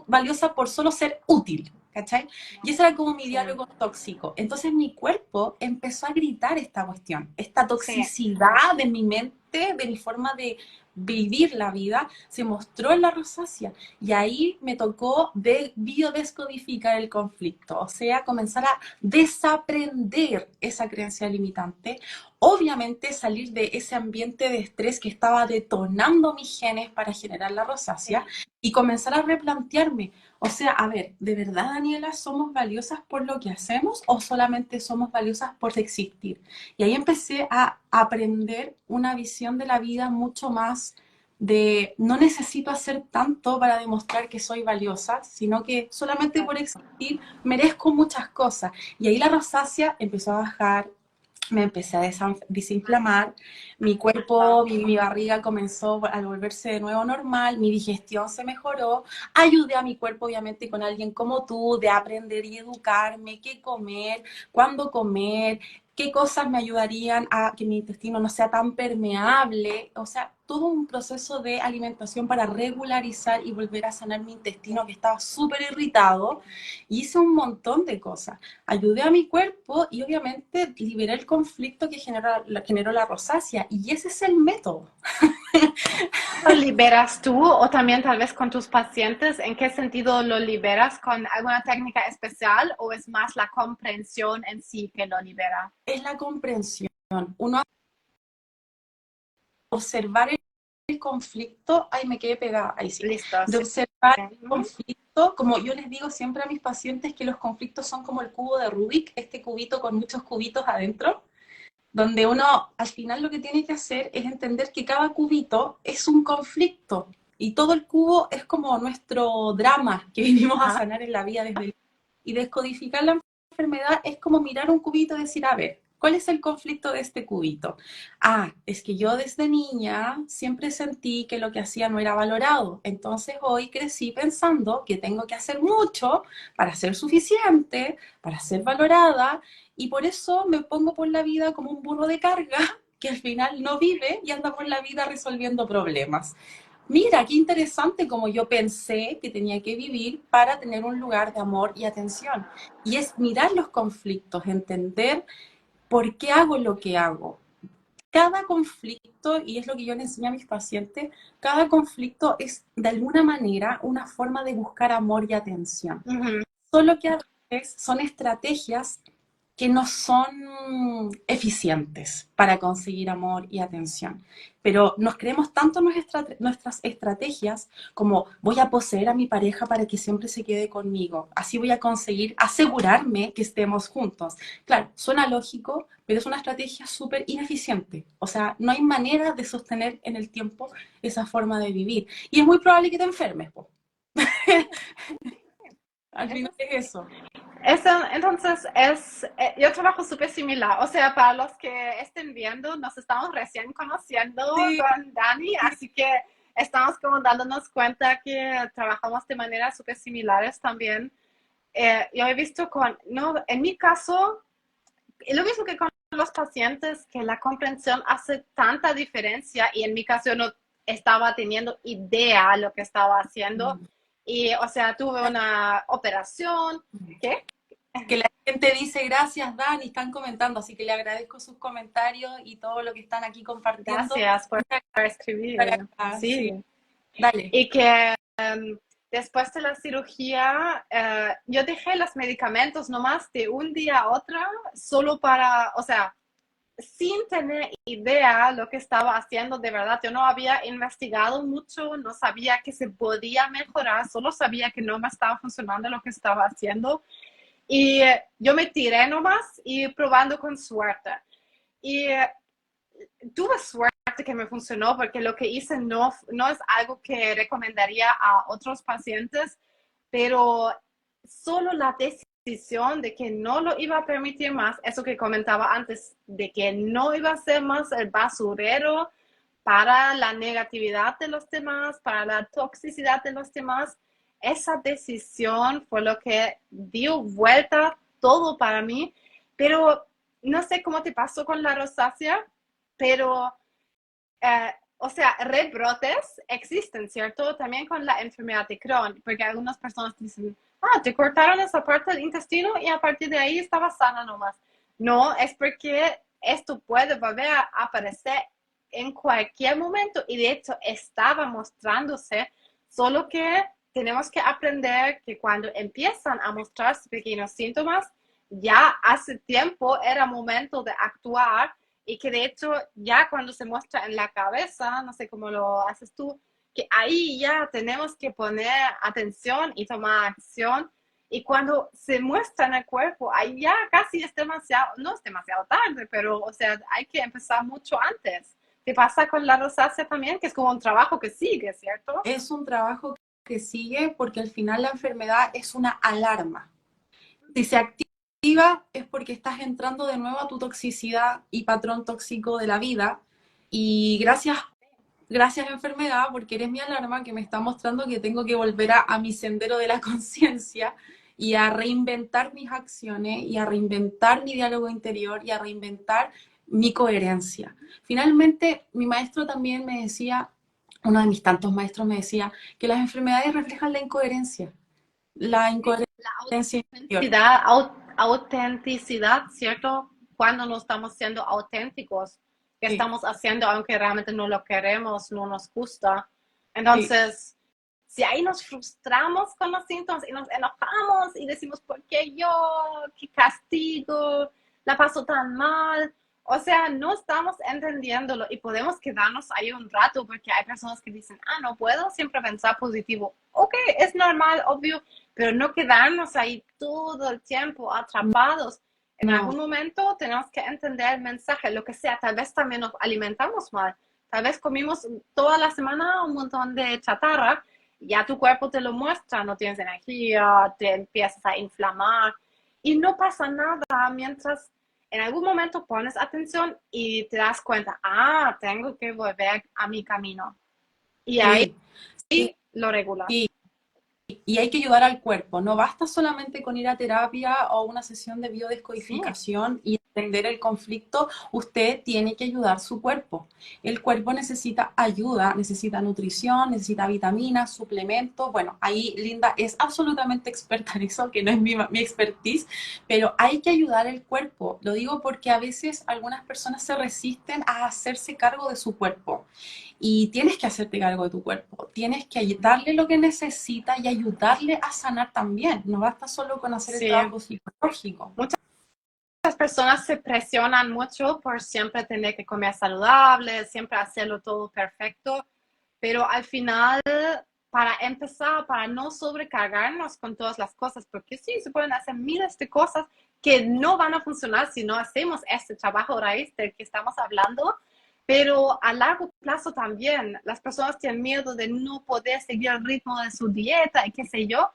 valiosa por solo ser útil. ¿Cachai? Y ese era como mi Sí. diálogo tóxico. Entonces mi cuerpo empezó a gritar esta cuestión, esta Sí. toxicidad de mi mente, de mi forma de vivir la vida, se mostró en la rosácea. Y ahí me tocó biodescodificar el conflicto, o sea, comenzar a desaprender esa creencia limitante. Obviamente salir de ese ambiente de estrés que estaba detonando mis genes para generar la rosácea Sí. y comenzar a replantearme, o sea, a ver, ¿de verdad, Daniela, somos valiosas por lo que hacemos o solamente somos valiosas por existir? Y ahí empecé a aprender una visión de la vida mucho más de no necesito hacer tanto para demostrar que soy valiosa, sino que solamente por existir merezco muchas cosas. Y ahí la rosácea empezó a bajar, me empecé a desinflamar, mi cuerpo, mi barriga comenzó a volverse de nuevo normal, mi digestión se mejoró, ayudé a mi cuerpo obviamente con alguien como tú, de aprender y educarme, qué comer, cuándo comer, qué cosas me ayudarían a que mi intestino no sea tan permeable, o sea, todo un proceso de alimentación para regularizar y volver a sanar mi intestino que estaba súper irritado, y hice un montón de cosas. Ayudé a mi cuerpo y obviamente liberé el conflicto que generó la rosácea, y ese es el método. ¿Lo liberas tú o también tal vez con tus pacientes? ¿En qué sentido lo liberas? ¿Con alguna técnica especial o es más la comprensión en sí que lo libera? Es la comprensión. Uno observar el conflicto, ay, me quedé pegada, ahí sí, Listo, de sí. observar Sí. el conflicto, como yo les digo siempre a mis pacientes que los conflictos son como el cubo de Rubik, este cubito con muchos cubitos adentro, donde uno al final lo que tiene que hacer es entender que cada cubito es un conflicto y todo el cubo es como nuestro drama que vinimos a Ajá. sanar en la vida desde el... Y descodificar la enfermedad es como mirar un cubito y decir, a ver, ¿cuál es el conflicto de este cubito? Ah, es que yo desde niña siempre sentí que lo que hacía no era valorado, entonces hoy crecí pensando que tengo que hacer mucho para ser suficiente, para ser valorada, y por eso me pongo por la vida como un burro de carga que al final no vive y anda por la vida resolviendo problemas. Mira, qué interesante como yo pensé que tenía que vivir para tener un lugar de amor y atención. Y es mirar los conflictos, entender por qué hago lo que hago. Cada conflicto, y es lo que yo le enseño a mis pacientes, cada conflicto es de alguna manera una forma de buscar amor y atención. Ujú. Solo que a veces son estrategias que no son eficientes para conseguir amor y atención. Pero nos creemos tanto nuestras estrategias como voy a poseer a mi pareja para que siempre se quede conmigo. Así voy a conseguir asegurarme que estemos juntos. Claro, suena lógico, pero es una estrategia súper ineficiente. O sea, no hay manera de sostener en el tiempo esa forma de vivir. Y es muy probable que te enfermes, po. Al final es eso. Entonces, yo trabajo súper similar. O sea, para los que estén viendo, nos estamos recién conociendo Sí, con Dani, así que estamos como dándonos cuenta que trabajamos de maneras súper similares también. Yo he visto no, en mi caso, lo mismo que con los pacientes, que la comprensión hace tanta diferencia y en mi caso yo no estaba teniendo idea lo que estaba haciendo y, o sea, tuve una operación. ¿Qué? que la gente dice gracias, Dani, están comentando, así que le agradezco sus comentarios y todo lo que están aquí compartiendo. Gracias por escribir. Sí, Sí. dale. Y que después de la cirugía, yo dejé los medicamentos nomás de un día a otro, solo para, o sea, sin tener idea lo que estaba haciendo de verdad. Yo no había investigado mucho, no sabía que se podía mejorar, solo sabía que no me estaba funcionando lo que estaba haciendo. Y yo me tiré nomás y probando con suerte. Y tuve suerte que me funcionó porque lo que hice no es algo que recomendaría a otros pacientes, pero solo la decisión de que no lo iba a permitir más, eso que comentaba antes, de que no iba a ser más el basurero para la negatividad de los demás, para la toxicidad de los demás, esa decisión fue lo que dio vuelta todo para mí, pero no sé cómo te pasó con la rosácea, pero, o sea, rebrotes existen, ¿cierto? También con la enfermedad de Crohn, porque algunas personas dicen, te cortaron esa parte del intestino y a partir de ahí estaba sana nomás. No, es porque esto puede volver a aparecer en cualquier momento y de hecho estaba mostrándose, solo que tenemos que aprender que cuando empiezan a mostrarse pequeños síntomas, ya hace tiempo era momento de actuar y que de hecho ya cuando se muestra en la cabeza, no sé cómo lo haces tú, que ahí ya tenemos que poner atención y tomar acción. Y cuando se muestra en el cuerpo, ahí ya casi es demasiado, no es demasiado tarde, pero o sea, hay que empezar mucho antes. ¿Te pasa con la rosácea también? Que es como un trabajo que sigue, ¿cierto? Es un trabajo que sigue porque al final la enfermedad es una alarma. Si se activa es porque estás entrando de nuevo a tu toxicidad y patrón tóxico de la vida. Y gracias enfermedad, porque eres mi alarma que me está mostrando que tengo que volver a mi sendero de la conciencia y a reinventar mis acciones y a reinventar mi diálogo interior y a reinventar mi coherencia. Finalmente, mi maestro también me decía, uno de mis tantos maestros me decía, que las enfermedades reflejan la La incoherencia interior. autenticidad, autenticidad, ¿cierto? Cuando no estamos siendo auténticos, que Sí, estamos haciendo aunque realmente no lo queremos, no nos gusta. sí, Entonces, si ahí nos frustramos con los síntomas y nos enojamos y decimos, ¿por qué yo? ¿Qué castigo? La paso tan mal. O sea, no estamos entendiéndolo y podemos quedarnos ahí un rato porque hay personas que dicen, no puedo siempre pensar positivo. Ok, es normal, obvio, pero no quedarnos ahí todo el tiempo atrapados. En no, algún momento tenemos que entender el mensaje, lo que sea, tal vez también nos alimentamos mal, tal vez comimos toda la semana un montón de chatarra, ya tu cuerpo te lo muestra, no tienes energía, te empiezas a inflamar y no pasa nada mientras en algún momento pones atención y te das cuenta, tengo que volver a mi camino. Y ahí sí, sí, lo regulas. sí. Y hay que ayudar al cuerpo. No basta solamente con ir a terapia o una sesión de Sí, biodescodificación y entender el conflicto. Usted tiene que ayudar su cuerpo. El cuerpo necesita ayuda, necesita nutrición, necesita vitaminas, suplementos. Bueno, ahí Linda es absolutamente experta en eso, que no es mi expertise, pero hay que ayudar al cuerpo. Lo digo porque a veces algunas personas se resisten a hacerse cargo de su cuerpo. Y tienes que hacerte cargo de tu cuerpo, tienes que darle lo que necesita y ayudarle a sanar también. No basta solo con hacer el sí. trabajo psicológico. Muchas personas se presionan mucho por siempre tener que comer saludable, siempre hacerlo todo perfecto, pero al final, para empezar, para no sobrecargarnos con todas las cosas, porque sí, se pueden hacer miles de cosas que no van a funcionar si no hacemos este trabajo raíz del que estamos hablando, pero a largo plazo también las personas tienen miedo de no poder seguir el ritmo de su dieta y qué sé yo.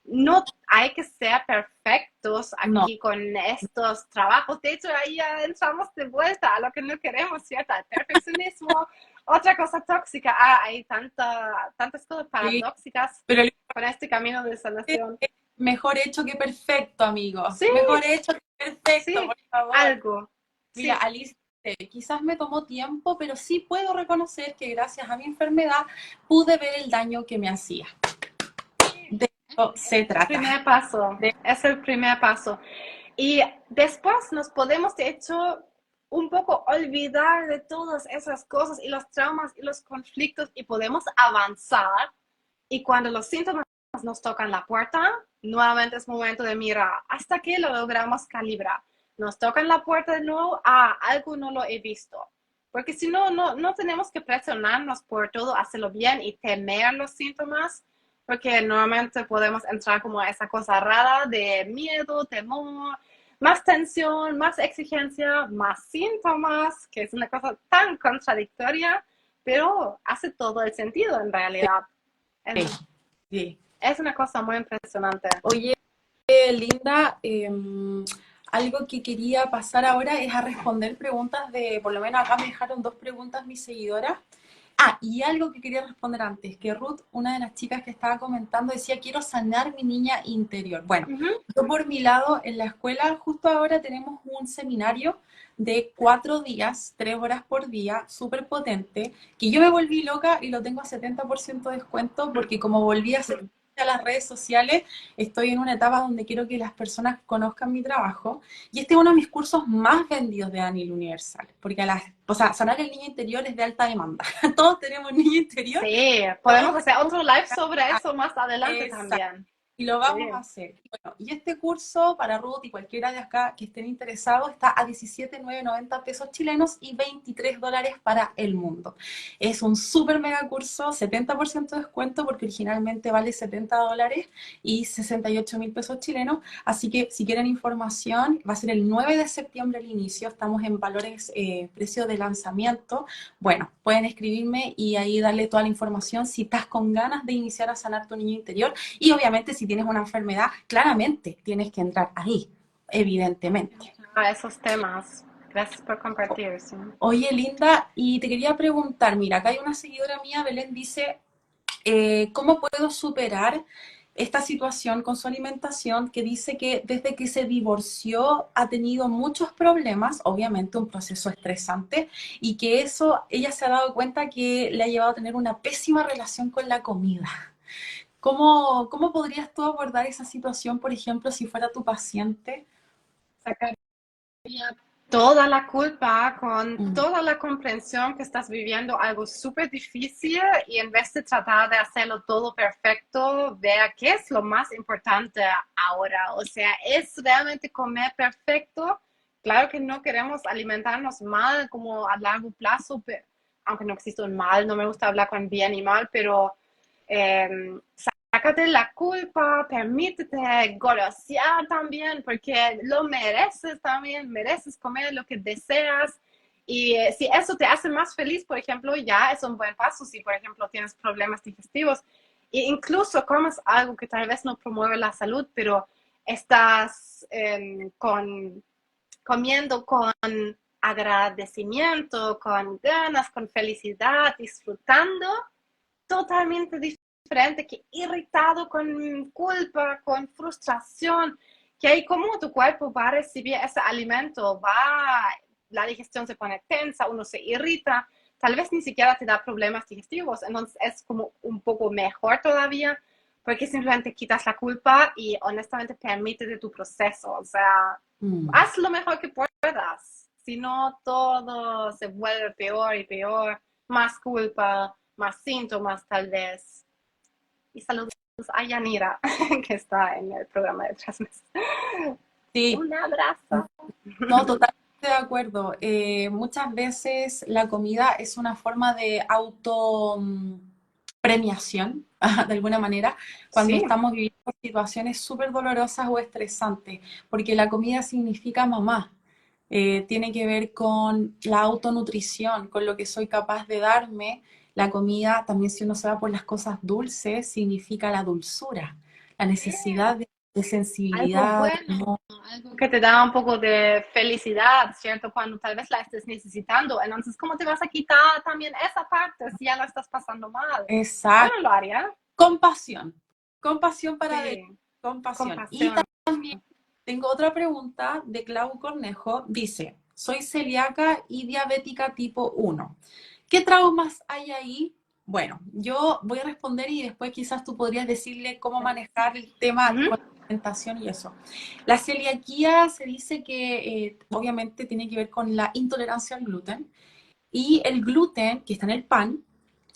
No hay que ser perfectos No, aquí con estos trabajos. De hecho, ahí ya entramos de vuelta a lo que no queremos, ¿cierto? Al perfeccionismo, otra cosa tóxica. Hay tantas cosas sí, paradójicas pero con este camino de sanación. mejor hecho que perfecto, amigos. Sí, Mejor hecho que perfecto, sí, por favor. algo. Mira, Sí, Alice, quizás me tomó tiempo, pero sí puedo reconocer que gracias a mi enfermedad pude ver el daño que me hacía. De eso se el trata. primer paso. De- Es el primer paso. Y después nos podemos, de hecho, un poco olvidar de todas esas cosas y los traumas y los conflictos y podemos avanzar. Y cuando los síntomas nos tocan la puerta, nuevamente es momento de mirar hasta que lo logramos calibrar. Nos tocan la puerta de nuevo, algo no lo he visto. Porque si no, no tenemos que presionarnos por todo, hacerlo bien y temer los síntomas, porque normalmente podemos entrar como a esa cosa rara de miedo, temor, más tensión, más exigencia, más síntomas, que es una cosa tan contradictoria, pero hace todo el sentido en realidad. sí, sí. Es una cosa muy impresionante. Oye, Linda, algo que quería pasar ahora es a responder preguntas por lo menos acá me dejaron dos preguntas mis seguidoras. Y algo que quería responder antes, que Ruth, una de las chicas que estaba comentando, decía, quiero sanar mi niña interior. Bueno, Uh -huh. yo por mi lado, en la escuela, justo ahora tenemos un seminario de 4 días, 3 horas por día, súper potente, que yo me volví loca y lo tengo a 70% de descuento porque como volví a hacer a las redes sociales, estoy en una etapa donde quiero que las personas conozcan mi trabajo y este es uno de mis cursos más vendidos de Daniel Universal, porque o sea, sanar el niño interior es de alta demanda. Todos tenemos niño interior, Sí, podemos todos hacer otro live sobre queremos. eso más adelante Exacto. también. Y lo Sí. vamos a hacer. Bueno, y este curso para Ruth y cualquiera de acá que estén interesados está a 17.990 pesos chilenos y $23 para el mundo. Es un súper mega curso, 70% de descuento porque originalmente vale $70 y 68.000 pesos chilenos. Así que si quieren información, va a ser el 9 de septiembre el inicio. Estamos en valores, precio de lanzamiento. Bueno, pueden escribirme y ahí darle toda la información si estás con ganas de iniciar a sanar tu niño interior. Y obviamente si tienes una enfermedad, claramente tienes que entrar ahí. evidentemente. A esos temas. Gracias por compartir, sí. Oye, Linda, y te quería preguntar, mira, acá hay una seguidora mía, Belén, dice, ¿cómo puedo superar esta situación con su alimentación? Que dice que desde que se divorció ha tenido muchos problemas, obviamente un proceso estresante, y que eso ella se ha dado cuenta que le ha llevado a tener una pésima relación con la comida. ¿Cómo podrías tú abordar esa situación, por ejemplo, si fuera tu paciente? Sacaría toda la culpa con Mm, toda la comprensión que estás viviendo algo súper difícil y en vez de tratar de hacerlo todo perfecto, vea qué es lo más importante ahora. O sea, es realmente comer perfecto. Claro que no queremos alimentarnos mal como a largo plazo, aunque no existe un mal, no me gusta hablar con bien y mal, pero eh, sácate la culpa, permítete golosear también, porque lo mereces también, mereces comer lo que deseas. Y si eso te hace más feliz, por ejemplo, ya es un buen paso. Si, por ejemplo, tienes problemas digestivos e incluso comes algo que tal vez no promueve la salud, pero estás comiendo con agradecimiento, con ganas, con felicidad, disfrutando, totalmente diferente que irritado, con culpa, con frustración, que ahí como tu cuerpo va a recibir ese alimento, la digestión se pone tensa, uno se irrita, tal vez ni siquiera te da problemas digestivos, entonces es como un poco mejor todavía, porque simplemente quitas la culpa y honestamente permítete tu proceso, o sea, mm. haz lo mejor que puedas, si no todo se vuelve peor y peor, más culpa, más síntomas tal vez. Y saludos a Yanira, que está en el programa de 3 meses. Sí, Un abrazo. no, totalmente de acuerdo. Muchas veces la comida es una forma de auto premiación, de alguna manera, cuando Sí, estamos viviendo situaciones súper dolorosas o estresantes, porque la comida significa mamá. Tiene que ver con la autonutrición, con lo que soy capaz de darme. La comida, también si uno se va por las cosas dulces, significa la dulzura, la necesidad de algo sensibilidad, de bueno, amor. algo que te da un poco de felicidad, ¿cierto? Cuando tal vez la estés necesitando. Entonces, ¿cómo te vas a quitar también esa parte si ya la estás pasando mal? Yo Exacto. no lo haría. Compasión, compasión para ver, Sí, compasión. Y compasión. también tengo otra pregunta de Clau Cornejo. Dice, soy celíaca y diabética tipo 1. ¿Qué traumas hay ahí? Bueno, yo voy a responder y después quizás tú podrías decirle cómo manejar el tema Ujú. con la alimentación y eso. La celiaquía se dice que obviamente tiene que ver con la intolerancia al gluten y el gluten que está en el pan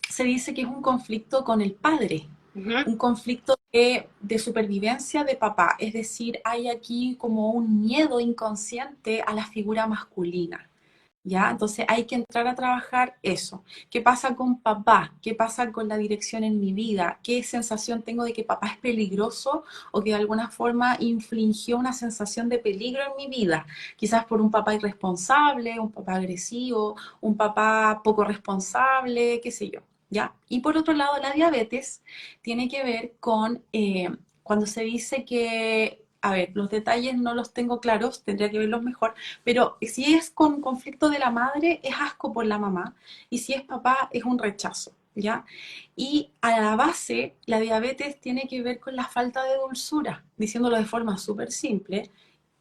se dice que es un conflicto con el padre, Ujú. un conflicto de supervivencia de papá, es decir, hay aquí como un miedo inconsciente a la figura masculina. ¿Ya? Entonces hay que entrar a trabajar eso. ¿Qué pasa con papá? ¿Qué pasa con la dirección en mi vida? ¿Qué sensación tengo de que papá es peligroso o que de alguna forma infligió una sensación de peligro en mi vida? Quizás por un papá irresponsable, un papá agresivo, un papá poco responsable, qué sé yo. ¿Ya? Y por otro lado, la diabetes tiene que ver con cuando se dice que, a ver, los detalles no los tengo claros, tendría que verlos mejor, pero si es con conflicto de la madre, es asco por la mamá. Y si es papá, es un rechazo. ¿Ya? Y a la base, la diabetes tiene que ver con la falta de dulzura, diciéndolo de forma súper simple,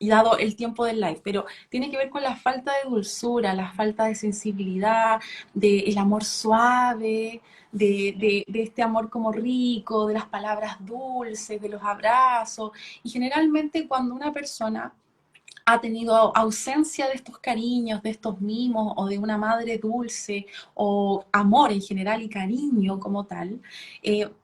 y dado el tiempo del live, pero tiene que ver con la falta de dulzura, la falta de sensibilidad, del amor suave, de este amor como rico, de las palabras dulces, de los abrazos. Y generalmente cuando una persona ha tenido ausencia de estos cariños, de estos mimos o de una madre dulce o amor en general y cariño como tal,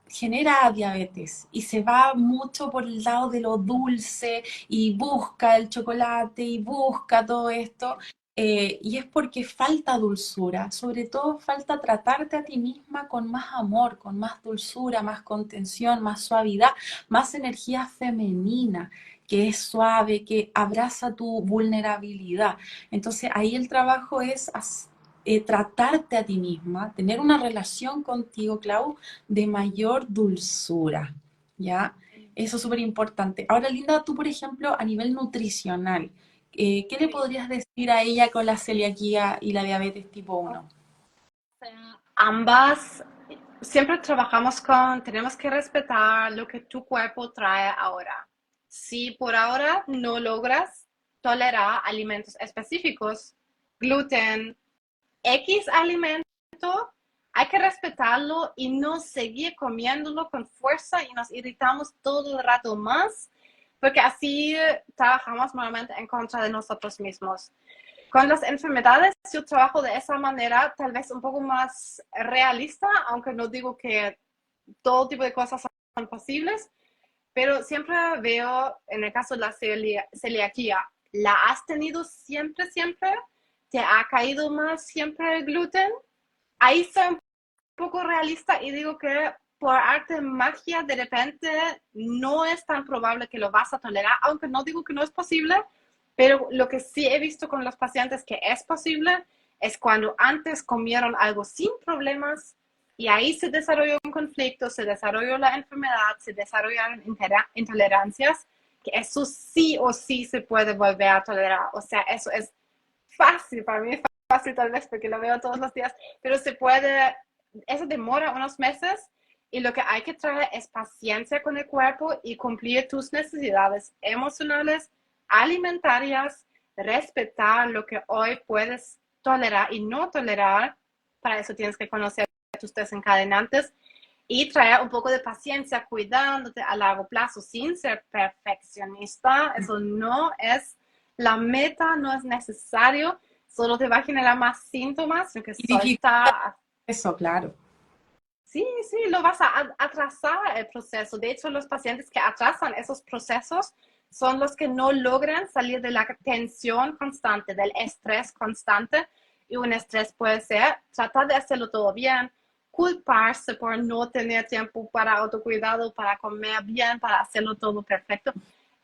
genera diabetes y se va mucho por el lado de lo dulce y busca el chocolate y busca todo esto. Y es porque falta dulzura, sobre todo falta tratarte a ti misma con más amor, con más dulzura, más contención, más suavidad, más energía femenina que es suave, que abraza tu vulnerabilidad. Entonces ahí el trabajo es tratarte a ti misma, tener una relación contigo, Clau, de mayor dulzura, ¿ya? Eso es súper importante. Ahora, Linda, tú, por ejemplo, a nivel nutricional, ¿qué le podrías decir a ella con la celiaquía y la diabetes tipo 1? Ambas siempre trabajamos tenemos que respetar lo que tu cuerpo trae ahora. Si por ahora no logras tolerar alimentos específicos, gluten, X alimento, hay que respetarlo y no seguir comiéndolo con fuerza y nos irritamos todo el rato más, porque así trabajamos normalmente en contra de nosotros mismos. Con las enfermedades yo trabajo de esa manera, tal vez un poco más realista, aunque no digo que todo tipo de cosas son posibles, pero siempre veo, en el caso de la celiaquía, ¿la has tenido siempre, siempre? ¿Te ha caído más siempre el gluten? Ahí soy un poco realista y digo que por arte de magia de repente no es tan probable que lo vas a tolerar, aunque no digo que no es posible, pero lo que sí he visto con los pacientes que es posible es cuando antes comieron algo sin problemas y ahí se desarrolló un conflicto, se desarrolló la enfermedad, se desarrollaron intolerancias, que eso sí o sí se puede volver a tolerar. O sea, eso es fácil, para mí es fácil tal vez porque lo veo todos los días, pero se puede, eso demora unos meses y lo que hay que traer es paciencia con el cuerpo y cumplir tus necesidades emocionales, alimentarias, respetar lo que hoy puedes tolerar y no tolerar. Para eso tienes que conocer tus desencadenantes y traer un poco de paciencia, cuidándote a largo plazo sin ser perfeccionista. Eso no es la meta, no es necesario, solo te va a generar más síntomas, lo que Y dificulta solta. eso, claro. Sí, sí, lo vas a atrasar el proceso. De hecho, los pacientes que atrasan esos procesos son los que no logran salir de la tensión constante, del estrés constante. Y un estrés puede ser tratar de hacerlo todo bien, culparse por no tener tiempo para autocuidado, para comer bien, para hacerlo todo perfecto.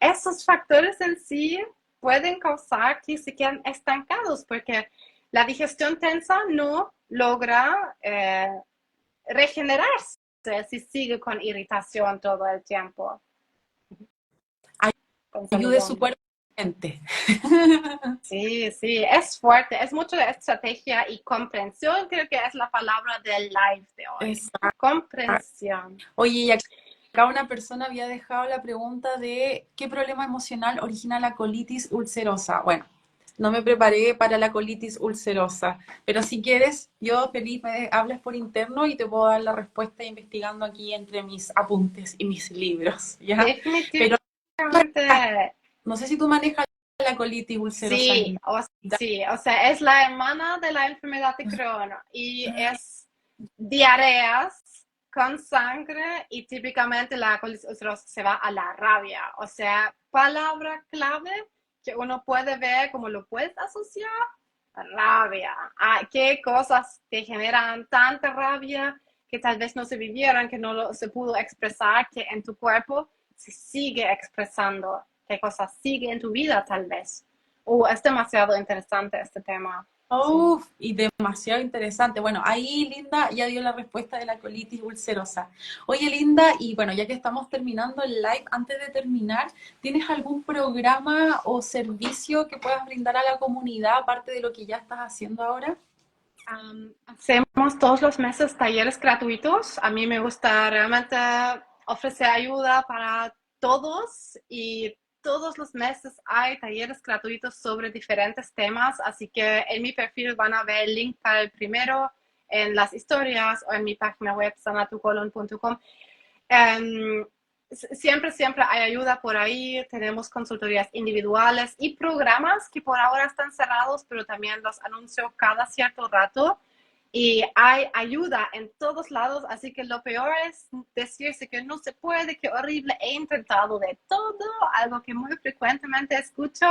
Esos factores en sí pueden causar que se queden estancados porque la digestión tensa no logra regenerarse si sigue con irritación todo el tiempo. Ayude su cuerpo y mente. Sí, sí, es fuerte, es mucho de estrategia y comprensión, creo que es la palabra del live de hoy. Exacto. Comprensión. Oye, y acá una persona había dejado la pregunta de ¿qué problema emocional origina la colitis ulcerosa? Bueno, no me preparé para la colitis ulcerosa, pero si quieres, yo feliz me hables por interno y te puedo dar la respuesta investigando aquí entre mis apuntes y mis libros, ¿ya? Pero Definitivamente. no sé si tú manejas la colitis ulcerosa, Sí, Linda. sí, o sea, es la hermana de la enfermedad de Crohn y es diarreas con sangre y típicamente la colitis ulcerosa se va a la rabia. O sea, palabra clave que uno puede ver, como lo puedes asociar, rabia. Ah, ¿qué cosas te generan tanta rabia que tal vez no se vivieron, que no se pudo expresar, que en tu cuerpo se sigue expresando? ¿Qué cosas sigue en tu vida tal vez? Es demasiado interesante este tema. Sí. Uf, y demasiado interesante. Bueno, ahí Linda ya dio la respuesta de la colitis ulcerosa. Oye, Linda, y bueno, ya que estamos terminando el live, antes de terminar, ¿tienes algún programa o servicio que puedas brindar a la comunidad aparte de lo que ya estás haciendo ahora? Hacemos todos los meses talleres gratuitos. A mí me gusta realmente ofrecer ayuda para todos y todos los meses hay talleres gratuitos sobre diferentes temas, así que en mi perfil van a ver el link para el primero en las historias o en mi página web sanatucolon.com. Um, siempre, siempre hay ayuda por ahí. Tenemos consultorías individuales y programas que por ahora están cerrados, pero también los anuncio cada cierto rato. Y hay ayuda en todos lados, así que lo peor es decirse que no se puede, que horrible. He intentado de todo, algo que muy frecuentemente escucho.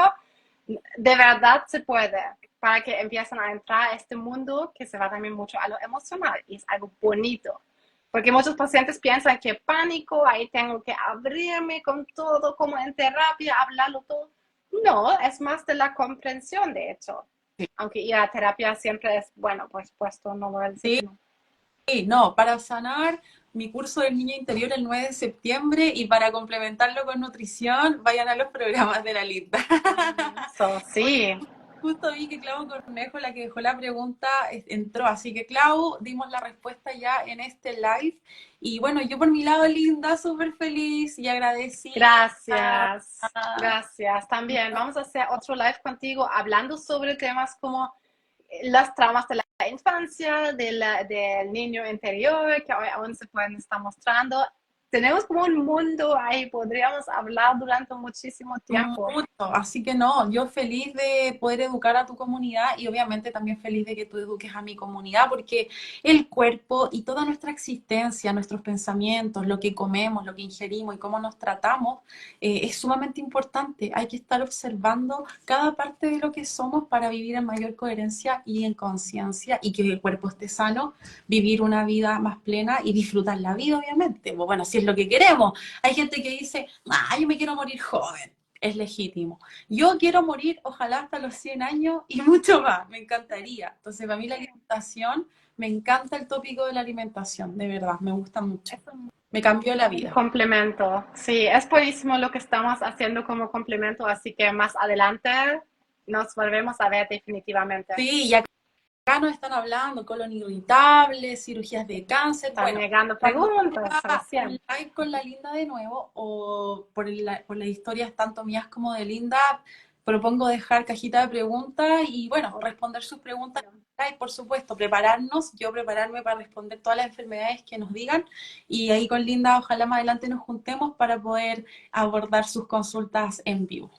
De verdad se puede, para que empiecen a entrar a este mundo que se va también mucho a lo emocional y es algo bonito. Porque muchos pacientes piensan que pánico, ahí tengo que abrirme con todo, como en terapia, hablarlo todo. No, es más de la comprensión, de hecho. Aunque ir a terapia siempre es bueno, por supuesto, no voy a decir Sí, que no. no, para sanar mi curso del niño interior el 9 de septiembre y para complementarlo con nutrición, vayan a los programas de la Linda. So, sí. Justo vi que Clau Cornejo, la que dejó la pregunta, entró. Así que, Clau, dimos la respuesta ya en este live. Y bueno, yo por mi lado, Linda, súper feliz y agradecida. Gracias, gracias. También vamos a hacer otro live contigo hablando sobre temas como las traumas de la infancia, del niño interior, que hoy aún se pueden estar mostrando. Tenemos como un mundo ahí, podríamos hablar durante muchísimo tiempo. Mucho. Así que no, yo feliz de poder educar a tu comunidad y obviamente también feliz de que tú eduques a mi comunidad porque el cuerpo y toda nuestra existencia, nuestros pensamientos, lo que comemos, lo que ingerimos y cómo nos tratamos es sumamente importante. Hay que estar observando cada parte de lo que somos para vivir en mayor coherencia y en conciencia y que el cuerpo esté sano, vivir una vida más plena y disfrutar la vida, obviamente. Bueno, si es lo que queremos. Hay gente que dice, ah, yo me quiero morir joven. Es legítimo. Yo quiero morir, ojalá hasta los 100 años y mucho más. Me encantaría. Entonces, para mí la alimentación, me encanta el tópico de la alimentación, de verdad, me gusta mucho. Me cambió la vida. Complemento. Sí, es buenísimo lo que estamos haciendo como complemento, así que más adelante nos volvemos a ver definitivamente. Sí, y acá nos están hablando, colon irritable, cirugías de cáncer. Están Bueno, llegando preguntas recién. Live con la Linda de nuevo o por las historias tanto mías como de Linda, propongo dejar cajita de preguntas y bueno, responder sus preguntas. Y por supuesto, prepararnos, yo prepararme para responder todas las enfermedades que nos digan y ahí con Linda ojalá más adelante nos juntemos para poder abordar sus consultas en vivo.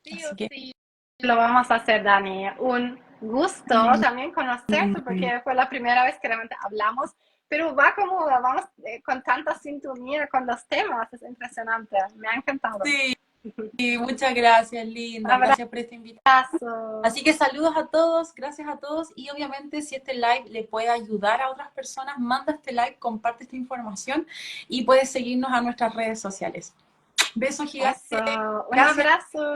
Sí o sí, lo vamos a hacer, Dani. Un gusto también conocerte porque fue la primera vez que realmente hablamos, pero vamos con tanta sintonía con los temas, es impresionante, me ha encantado. Sí, muchas gracias, Linda, gracias por esta invitación. Así que saludos a todos, gracias a todos y obviamente si este live le puede ayudar a otras personas, manda este live, comparte esta información y puedes seguirnos a nuestras redes sociales. Besos gigantes. Un abrazo.